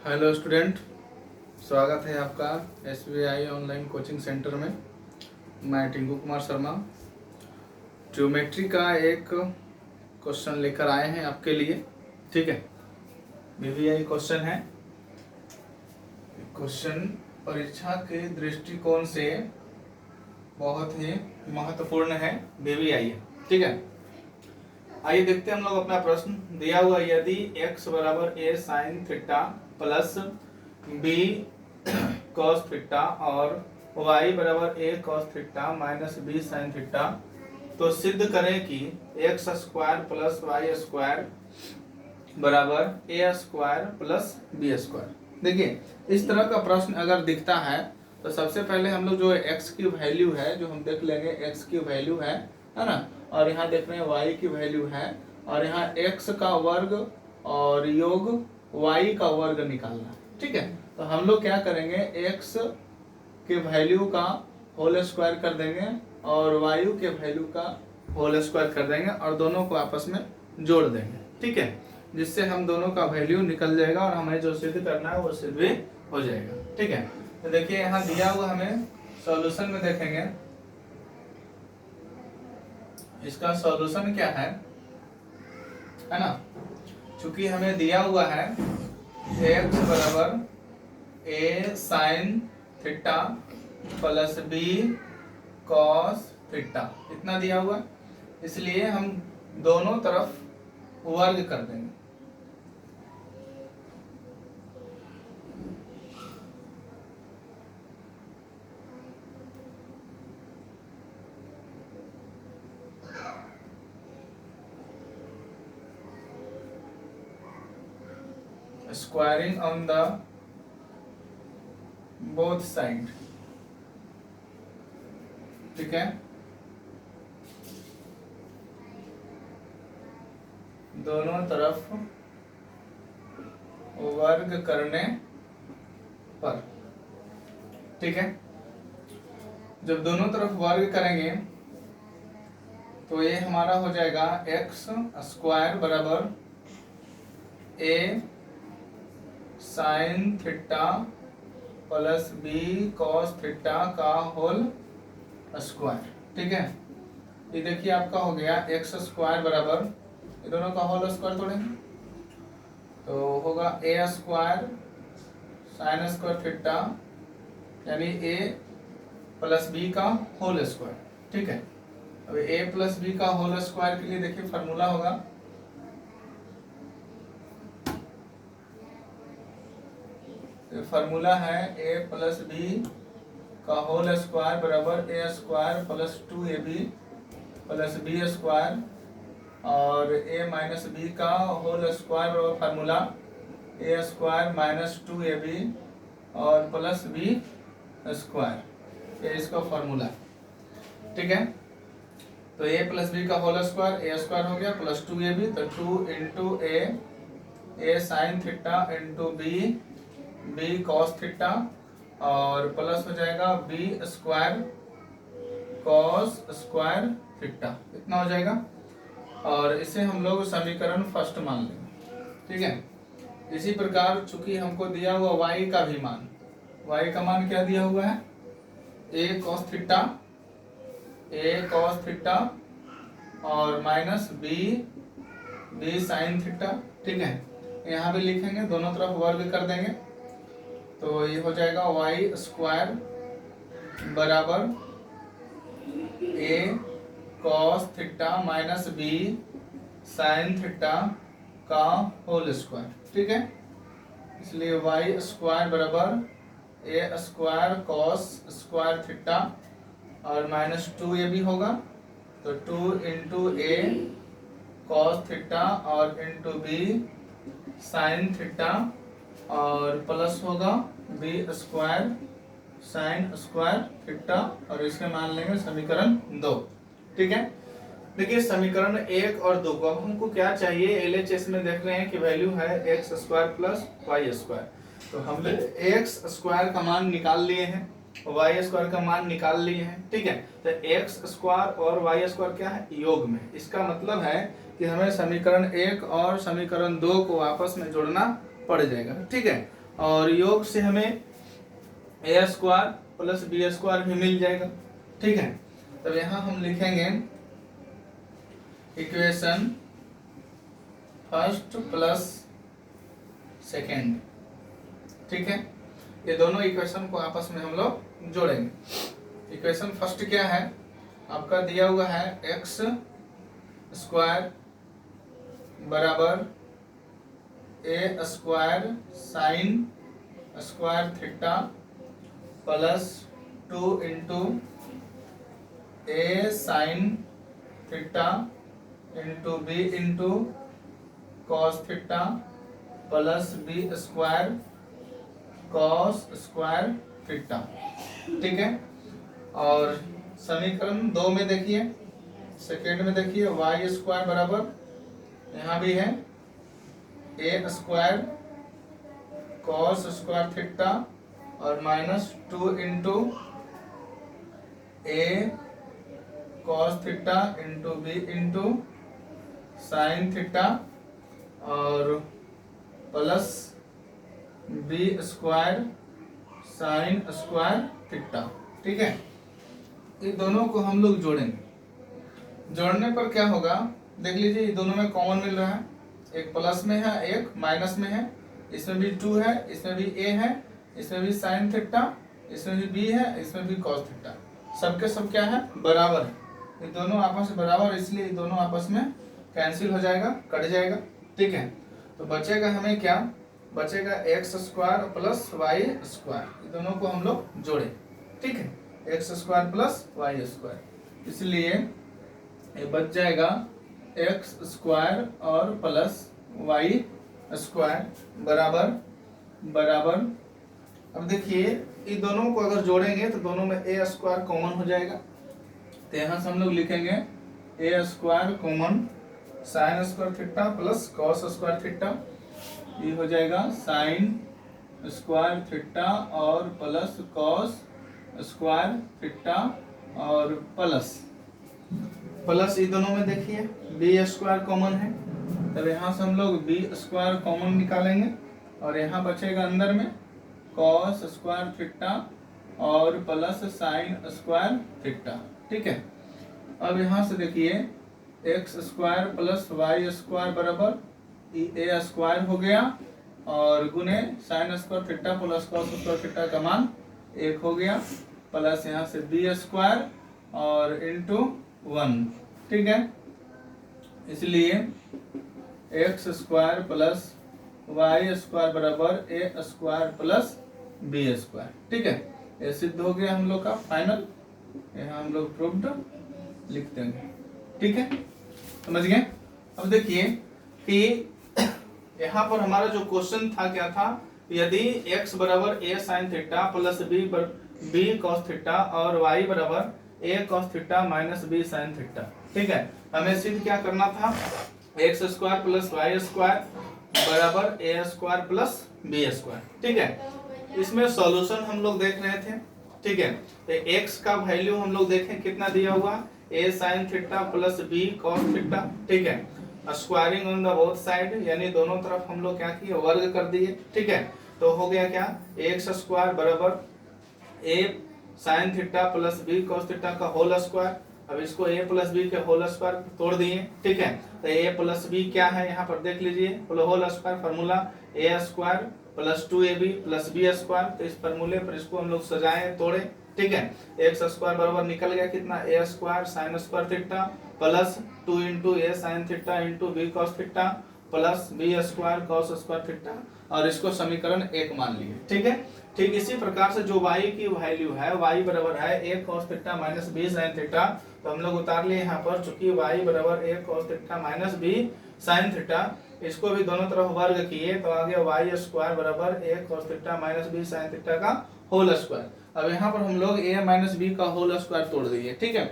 Hello student, स्वागत है आपका SBI ऑनलाइन कोचिंग सेंटर में। मैं टिंकू कुमार शर्मा ज्योमेट्री का एक क्वेश्चन लेकर आए हैं आपके लिए। ठीक है, BVI क्वेश्चन है। क्वेश्चन परीक्षा के दृष्टिकोण से बहुत ही महत्वपूर्ण है, BVI है। ठीक है, आइए देखते हैं हम लोग अपना प्रश्न। दिया हुआ यदि x बराबर a sine theta plus b cos theta और y बराबर a cos theta minus b sine theta, तो सिद्ध करें कि x square plus y square बराबर a square plus b square. देखिए, इस तरह का प्रश्न अगर दिखता है तो सबसे पहले हम लोग जो x की वैल्यू है जो हम देख लेंगे, x की वैल्यू है ना, और यहाँ देख रहे हैं y की वैल्यू है, और यहाँ x का वर्ग और योग y का वर्ग निकालना है। ठीक है, तो हम लोग क्या करेंगे, x के वैल्यू का होल स्क्वायर कर देंगे और y के वैल्यू का होल स्क्वायर कर देंगे और दोनों को आपस में जोड़ देंगे। ठीक है, जिससे हम दोनों का वैल्यू निकल जाएगा और हमें जो सिद्ध करना है वो सिद्ध भी हो जाएगा। ठीक है, तो देखिए यहाँ दिया हुआ, हमें सॉल्यूशन में देखेंगे इसका सॉल्यूशन क्या है ना। चूंकि हमें दिया हुआ है x बराबर a sine theta plus b cos theta, इतना दिया हुआ, इसलिए हम दोनों तरफ वर्ग कर देंगे। Squaring on the both side. ठीक है, दोनों तरफ वर्ग करने पर। ठीक है, जब दोनों तरफ वर्ग करेंगे तो ये हमारा हो जाएगा x स्क्वायर बराबर a sine theta plus b cos theta का होल स्क्वायर। ठीक है, ये देखिए आपका हो गया x स्क्वायर बराबर, ये दोनों का होल स्क्वायर तोड़ेंगे तो होगा a square sine square theta यानी a प्लस b का होल स्क्वायर। ठीक है, अब a प्लस b का होल स्क्वायर के लिए देखिए फार्मूला होगा, फार्मूला है a प्लस b का होल स्क्वायर बराबर a square plus 2ab plus b square और a माइनस b का होल स्क्वायर बराबर formula a square minus 2ab और प्लस b स्क्वायर, ये इसका फार्मूला। ठीक है, तो a प्लस b का होल स्क्वायर a स्क्वायर हो गया प्लस 2ab, तो 2 into a sine theta into b cos theta और प्लस हो जाएगा b square cos square theta, इतना हो जाएगा और इसे हम लोग समीकरण फर्स्ट मान लेंगे। ठीक है, इसी प्रकार चूंकि हमको दिया हुआ y का भी मान, y का मान क्या दिया हुआ है, a cos थीटा और माइनस b साइन थीटा। ठीक है, यहाँ भी लिखेंगे, दोनों तरफ वर्ग कर देंगे तो ये हो जाएगा y स्क्वायर बराबर a cos theta minus b sine theta का होल स्क्वायर। ठीक है, इसलिए y स्क्वायर बराबर a square cos square theta और माइनस 2ab होगा, तो 2 इंटू a cos थीटा और इंटू b साइन थीटा और प्लस होगा b square sine square theta और इसके मान लेंगे समीकरण 2। ठीक है, देखिए समीकरण 1 और 2 को अब हमको क्या चाहिए, LHS में देख रहे हैं कि वैल्यू है x square plus y square, तो हमने x स्क्वायर का मान निकाल लिए हैं, y स्क्वायर का मान निकाल लिए हैं। ठीक है, तो x स्क्वायर और y स्क्वायर क्या है, योग में। इसका मतलब है कि हमें समीकरण 1 और समीकरण 2 को आपस में जोड़ना पड़ जाएगा। ठीक है, और योग से हमें ए स्क्वायर प्लस बी स्क्वायर भी मिल जाएगा। ठीक है, तब यहाँ हम लिखेंगे इक्वेशन फर्स्ट प्लस सेकेंड। ठीक है, ये दोनों इक्वेशन को आपस में हम लोग जोड़ेंगे। इक्वेशन फर्स्ट क्या है आपका दिया हुआ है, एक्स स्क्वायर बराबर a square sine square theta plus 2 into a sine theta into b into cos theta plus b square cos square theta. ठीक है, और समीकरण 2 में देखिए, सेकेंड में देखिए, वाई स्क्वायर बराबर यहाँ भी है a square cos square theta और minus 2 into a cos theta into b into sine theta और plus b square sine square theta. ठीक है, ये दोनों को हम लोग जोड़ेंगे। जोड़ने पर क्या होगा देख लीजिए, ये दोनों में कॉमन मिल रहा है, एक प्लस में है एक माइनस में है, इसमें भी 2 है, इसमें भी ए है, इसमें भी साइन थीटा, इसमें भी बी है, इसमें भी कॉस थीटा। सबके सब क्या है बराबर है, ये दोनों आपस में बराबर, इसलिए ये दोनों आपस में कैंसिल हो जाएगा, कट जाएगा। ठीक है, तो बचेगा हमें क्या, बचेगा x square plus y square, ये दोनों को हम लोग जोड़े। ठीक है, x square plus y square, इसलिए ये बच जाएगा एक्स स्क्वायर और प्लस वाई स्क्वायर बराबर बराबर। अब देखिए इन दोनों को अगर जोड़ेंगे तो दोनों में ए स्क्वायर कॉमन हो जाएगा, तो यहाँ से हम लोग लिखेंगे a square common sine square theta plus cos square theta, ये हो जाएगा साइन स्क्वायर थीटा और प्लस कॉस स्क्वायर थीटा और प्लस प्लस ये दोनों में देखिए बी स्क्वायर कॉमन है, तब यहाँ से हम लोग बी स्क्वायर कॉमन निकालेंगे और यहाँ बचेगा अंदर में कॉस स्क्वायर थीटा और प्लस साइन स्क्वायर थीटा। ठीक है, अब यहाँ से देखिए x square plus y square बराबर ए स्क्वायर हो गया और गुने sine square theta plus cos square theta का मान 1 हो गया, प्लस यहाँ से बी स्क्वायर और इंटू 1। ठीक है, इसलिए x square plus y square बराबर a square plus b square. ठीक है, ये सिद्ध हो गया हम लोग का फाइनल, यहाँ हम लोग प्रूव्ड लिख देंगे। ठीक है, समझ गए। अब देखिए कि यहाँ पर हमारा जो क्वेश्चन था क्या था, यदि x बराबर a sine theta plus b cos theta और y बराबर a cos theta minus b sine theta. ठीक है, हमें सिद्ध क्या करना था, x square plus y square बराबर a square plus b square. ठीक है, इसमें सॉल्यूशन हम लोग देख रहे थे। ठीक है, तो x का वैल्यू हम लोग देखें कितना दिया हुआ, a sine theta plus b cos theta. ठीक है, squaring on the both side, यानी दोनों तरफ हम लोग क्या किए, वर्ग कर दिए। ठीक है, तो हो गया क्या, एक्स स्क्वायर बराबर a sine theta plus b cos theta का होल स्क्वायर। अब इसको a प्लस बी के होल स्क्वायर तोड़ दिए। ठीक है, तो a प्लस बी क्या है यहाँ पर देख लीजिए, whole square formula a square plus 2ab प्लस बी स्क्वायर, तो इस फार्मूले पर इसको हम लोग सजाए तोड़े। ठीक है, एक्स स्क्वायर बराबर निकल गया कितना, a square sine square theta plus 2 into a sine theta into b cos theta plus b square cos square theta, और इसको समीकरण 1 मान लिए। ठीक है, ठीक इसी प्रकार से जो y की वैल्यू है, y बराबर है a cos theta minus b sin theta, तो हम लोग उतार लिए यहाँ पर, चूंकि y बराबर a cos theta minus b sin theta, इसको भी दोनों तरफ वर्ग किए तो आ गया y स्क्वायर बराबर a cos theta minus b sin theta का होल स्क्वायर। अब यहाँ पर हम लोग a माइनस b का होल स्क्वायर तोड़ दिए। ठीक है,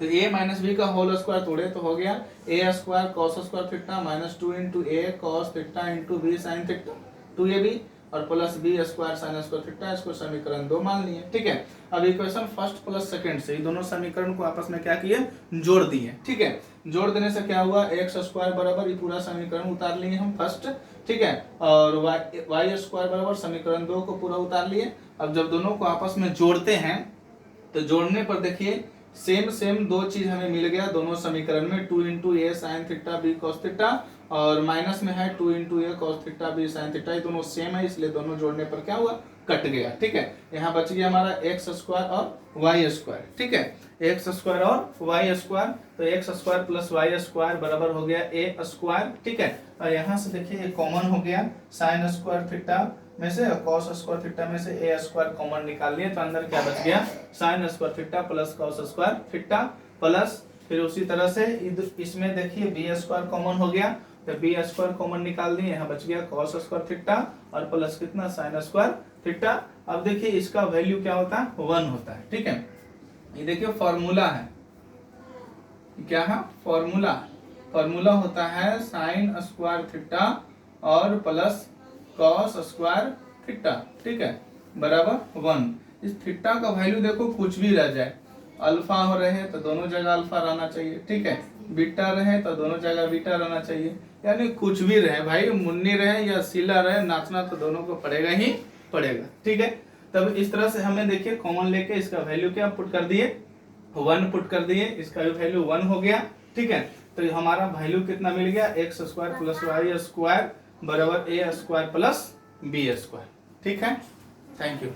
तो a माइनस बी का होल स्क्वायर तोड़े तो हो गया a square cos square theta minus 2 into a cos theta into b sine theta 2ab और plus b square sine square theta, इसको समीकरण 2 मान लिए। ठीक है, अब इक्वेशन फर्स्ट प्लस सेकंड से ये दोनों समीकरण को आपस में क्या किए, जोड़ दिए। ठीक है, जोड़ देने से क्या हुआ, एक्स स्क्वायर बराबर ये पूरा समीकरण उतार लिए हम फर्स्ट, ठीक है, और वाई स्क्वायर बराबर समीकरण 2 को पूरा उतार लिए। अब जब दोनों को आपस में जोड़ते हैं तो जोड़ने पर देखिए सेम दो चीज हमें मिल गया दोनों समीकरण में, 2 into a sine theta b cos theta, और माइनस में है 2 into a cos theta b sine theta, ये दोनों सेम है इसलिए दोनों जोड़ने पर क्या हुआ, कट गया, ठीक है। यहाँ बच गया हमारा एक्स स्क्वायर और वाई स्क्वायर, ठीक है, एक्स स्क्वायर और वाई स्क्वायर, तो x square plus y square बराबर हो गया ए स्क्वायर, ठीक है। और यहाँ से देखिए ये कॉमन हो गया, साइन स्क्वायर थीटा में से कॉस स्क्वायर थीटा में से ए स्क्वायर कॉमन निकाल लिए, तो अंदर क्या बच गया, sign square theta plus cos square theta, plus फिर उसी तरह से इसमें देखिए बी स्क्वायर कॉमन हो गया, तो बी स्क्वायर कॉमन निकाल दिए, यहाँ बच गया कॉस स्क्वायर थीटा और प्लस कितना, साइन स्क्वायर थीटा। अब देखिए इसका वैल्यू क्या होता है, 1 होता है, ठीक है। ये देखिए फॉर्मूला है, क्या है, फॉर्मूला होता है साइन स्क्वायर थीटा और प्लस कॉस स्क्वायर थीटा, ठीक है, बराबर 1। इस थीटा का वैल्यू देखो कुछ भी रह जाए, अल्फा हो रहे तो दोनों जगह अल्फा रहना चाहिए, ठीक है, बीटा रहे तो दोनों जगह बीटा रहना चाहिए, यानी कुछ भी रहे भाई, मुन्नी रहे या सीला रहे, नाचना तो दोनों को पड़ेगा ही पड़ेगा, ठीक है। तब इस तरह से हमें देखिए कॉमन लेके इसका वैल्यू क्या पुट कर दिए, 1 पुट कर दिए, इसका भी वैल्यू 1 हो गया, ठीक है। तो हमारा वैल्यू कितना मिल गया, x square plus y square बराबर a square plus b square, ठीक है। Thank you.